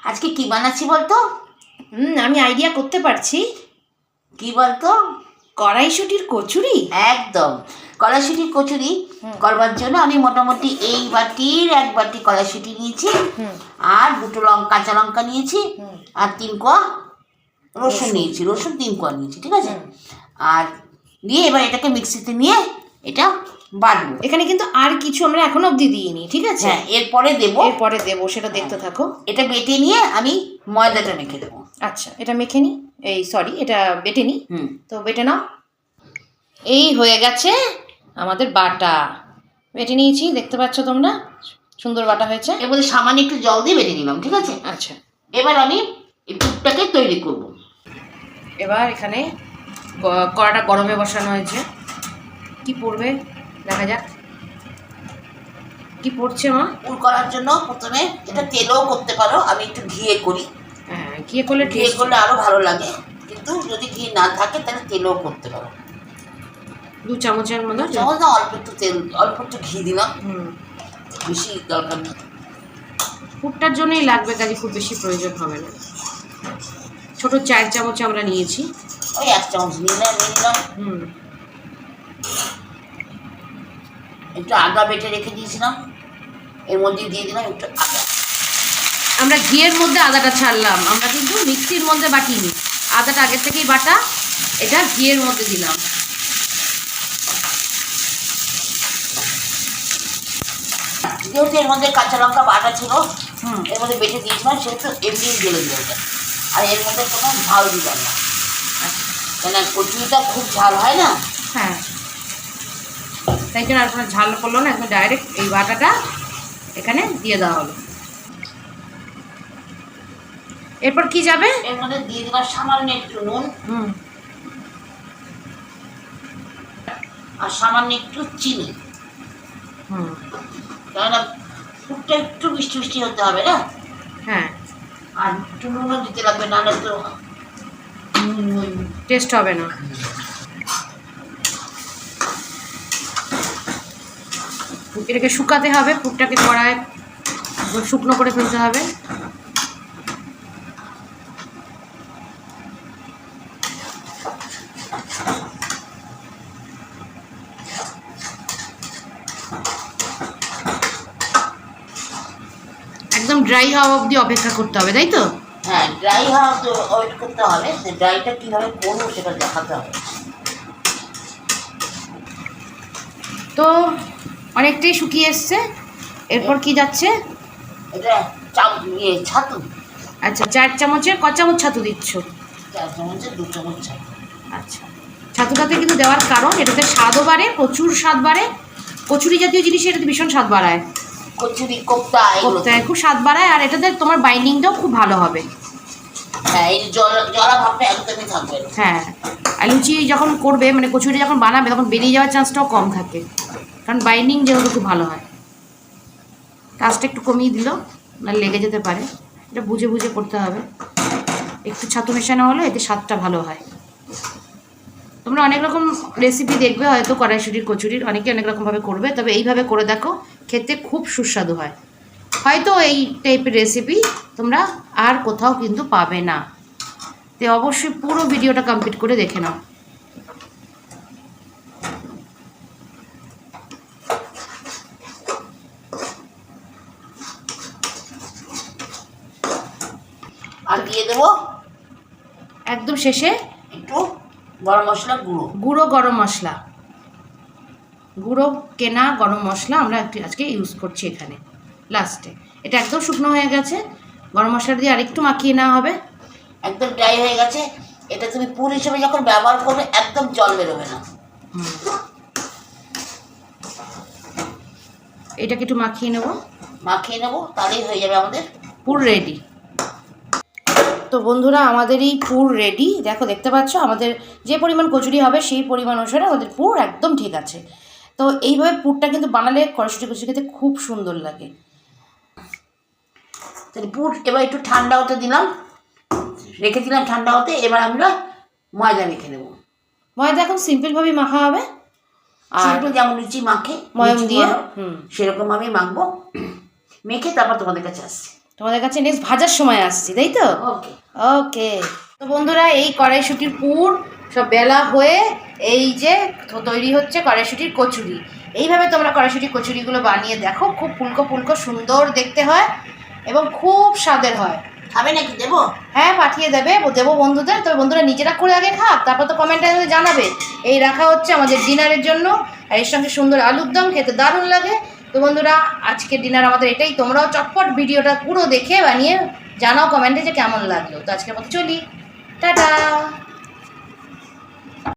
আজকে কি বানাচ্ছি বলতো? আমি আইডিয়া করতে পারছি। কি বলতো? কড়াইশুঁটির কচুরি। একদম কড়াইশুঁটির কচুরি করবার জন্য আমি মোটামুটি এই বাটির 1 বাটি কড়াইশুঁটি নিয়েছি, আর 2 কাঁচা লঙ্কা নিয়েছি, আর 3 কোয়া রসুন নিয়েছি। রসুন 3 কোয়া নিয়েছি, ঠিক আছে? আর দিয়ে এবার এটাকে মিক্সিতে নিয়ে এটা বাটবো। এখানে কিন্তু আর কিছু আমরা এখনো অবধি দিইনি, ঠিক আছে? হ্যাঁ, এরপরে দেবো, সেটা দেখতে থাকো। এটা বেটে নিয়ে আমি ময়দাটা মেখে দেবো। আচ্ছা, এটা মেখে নিই, এটা বেটে নিই। তো বেটে নাও। এই হয়ে গেছে আমাদের বাটা, বেটে নিয়েছি, দেখতে পাচ্ছ তোমরা, সুন্দর বাটা হয়েছে। এর মধ্যে সামান্য একটু জল দিয়ে বেটে নিলাম, ঠিক আছে? আচ্ছা, এবার আমি এই পুরটাকে তৈরি করব। এবার এখানে কড়াটা গরমে বসানো হয়েছে। কি পড়বে দেখা যাক, কি পড়ছে মা? পুর করার জন্য প্রথমে এটা তেলেও করতে পারো, আমি একটু ঘিয়ে করি। হ্যাঁ, ঘিয়ে করলে আরো ভালো লাগে, কিন্তু যদি ঘি না থাকে তাহলে তেলেও করতে পারো। 2 চামচের মতো, চামচ না, অল্প একটু তেল, অল্প একটু ঘি দিলাম, বেশি দরকার নেই। পুরটার জন্যই লাগবে, কাজে খুব বেশি প্রয়োজন হবে না। ছোট 4 চামচ আমরা নিয়েছি, ওই 1 চামচ নিলাম। একটু আদা বেটে রেখে দিয়েছিলাম, এর মধ্যে দিয়ে দিলাম একটু আদা। আমরা ঘিয়ের মধ্যে আদাটা ছাড়লাম, আমরা কিন্তু মিক্সির মধ্যে বাটিনি। আদাটা আগের থেকেই বাটা, এটা ঘিয়ের মধ্যে দিলাম। যেহেতু এর মধ্যে কাঁচা লঙ্কা বাটা ছিল, এর মধ্যে বেটে দিয়েছিলাম, সেহেতু এমনি ঢেলে দিল এটা। আর এর মধ্যে কোনো ঝাল দিলাম না, কেন কচুরিটা খুব ঝাল হয় না। হ্যাঁ, তাই জন্য আর কোনো ঝাল করলো না, একদম ডাইরেক্ট এই বাটাটা এখানে দিয়ে দেওয়া হলো। এরপর কি যাবে? এর মধ্যে দিয়ে দিলাম সামান্য একটু নুন, আর সামান্য একটু চিনি। কেননা পুরটা একটু মিষ্টি মিষ্টি হতে হবে না। হ্যাঁ, আর একটু নুনও দিতে লাগবে, নাহলে তো টেস্ট হবে না। এটাকে শুকাতে হবে, পুরটাকে কড়ায় শুকনো করে ফেলতে হবে। একদম ড্রাই হওয়া অবধি অপেক্ষা করতে হবে, তাই তো? হ্যাঁ, ড্রাই হওয়া তো ওয়েট করতে হবে। ড্রাইটা কীভাবে করবো সেটা দেখাতে হবে। তো অনেকটাই শুকিয়ে এসছে, এরপর কি যাচ্ছে? এটা ছাতু। আচ্ছা, 4 চামচের ক চামচ ছাতু দিচ্ছ? 4 চামচের 2 চামচ ছাতু। আচ্ছা, ছাতুটাতে কিন্তু দেওয়ার কারণ এটাতে স্বাদও বাড়ে, প্রচুর স্বাদ বাড়ে। কচুরি জাতীয় জিনিস এটাতে ভীষণ স্বাদ বাড়ায়, কচুরি কোপ্তায় খুব স্বাদ বাড়ায়, আর এটাতে তোমার বাইন্ডিংটাও খুব ভালো হবে। হ্যাঁ, এই জলা ভাবটা একদমই থাকবে। হ্যাঁ, আর লুচি যখন করবে, মানে কচুরি যখন বানাবে, তখন বেরিয়ে যাওয়ার চান্সটাও কম থাকে, কারণ বাইন্ডিং যেহেতু খুব ভালো হয়। কাজটা একটু কমিয়ে দিল, না লেগে যেতে পারে, এটা বুঝে বুঝে করতে হবে। একটু ছাতু মেশানো হলো, এতে স্বাদটা ভালো হয়। তোমরা অনেক রকম রেসিপি দেখবে হয়তো কড়াইশুঁটির কচুরির, অনেকে অনেক রকমভাবে করবে, তবে এইভাবে করে দেখো, খেতে খুব সুস্বাদু হয়। হয়তো এই টাইপের রেসিপি তোমরা আর কোথাও কিন্তু পাবে না। তো অবশ্যই পুরো ভিডিওটা কমপ্লিট করে দেখে নাও। আর দিয়ে দেবো একদম শেষে একটু গরম মশলা গুঁড়ো গরম মশলা, গুঁড়ো কেনা গরম মশলা আমরা আজকে ইউজ করছি এখানে লাস্টে। এটা একদম শুকনো হয়ে গেছে, গরম মশলা দিয়ে আরেকটু মাখিয়ে নেওয়া হবে। একদম ড্রাই হয়ে গেছে। এটা তুমি পুর হিসেবে যখন ব্যবহার করবে, একদম জল বেরোবে না। এটাকে একটু মাখিয়ে নেবো, তাহলেই হয়ে যাবে আমাদের পুর রেডি। তো বন্ধুরা, আমাদের এই পুর রেডি। দেখতে পাচ্ছ আমাদের যে পরিমাণ কচুরি হবে সেই পরিমাণ অনুসারে আমাদের পুর একদম ঠিক আছে। তো এইভাবে পুরটা কিন্তু বানালে কড়াইশুঁটি কচুরি খেতে খুব সুন্দর লাগে। তাহলে পুর এবার একটু ঠান্ডা হতে দিলাম, রেখে দিলাম ঠান্ডা হতে। এবার আমরা ময়দা মেখে নেবো। ময়দা এখন সিম্পলভাবেই মাখা হবে, আর যেমন লুচি মাখে ময়ম দিয়ে সেরকম আমি মাখবো। মেখে তারপর তোমাদের কাছে আসছি। তোমাদের কাছে নেক্সট ভাজার সময় আসছি, তাই তো? ওকে। ওকে। তো বন্ধুরা, এই কড়াইশুঁটির পুর সব বেলা হয়ে এই যে তৈরি হচ্ছে কড়াইশুঁটির কচুরি। এইভাবে তোমরা কড়াইশুঁটির কচুরিগুলো বানিয়ে দেখো, খুব ফুলকো ফুলকো সুন্দর দেখতে হয় এবং খুব স্বাদের হয়। খাবে নাকি দেবো? হ্যাঁ, পাঠিয়ে দেবো বন্ধুদের। তবে বন্ধুরা নিজেরা করে আগে খাক, তারপর তো কমেন্টে জানাবে। এই রাখা হচ্ছে আমাদের ডিনারের জন্য, আর এর সঙ্গে সুন্দর আলুর দম, খেতে দারুণ লাগে। তো বন্ধুরা, আজকের ডিনার আমাদের এটাই। তোমরাও চটপট ভিডিওটা পুরো দেখে বানিয়ে জানাও কমেন্টে যে কেমন লাগলো। তো আজকের মতো চলি, টাটা।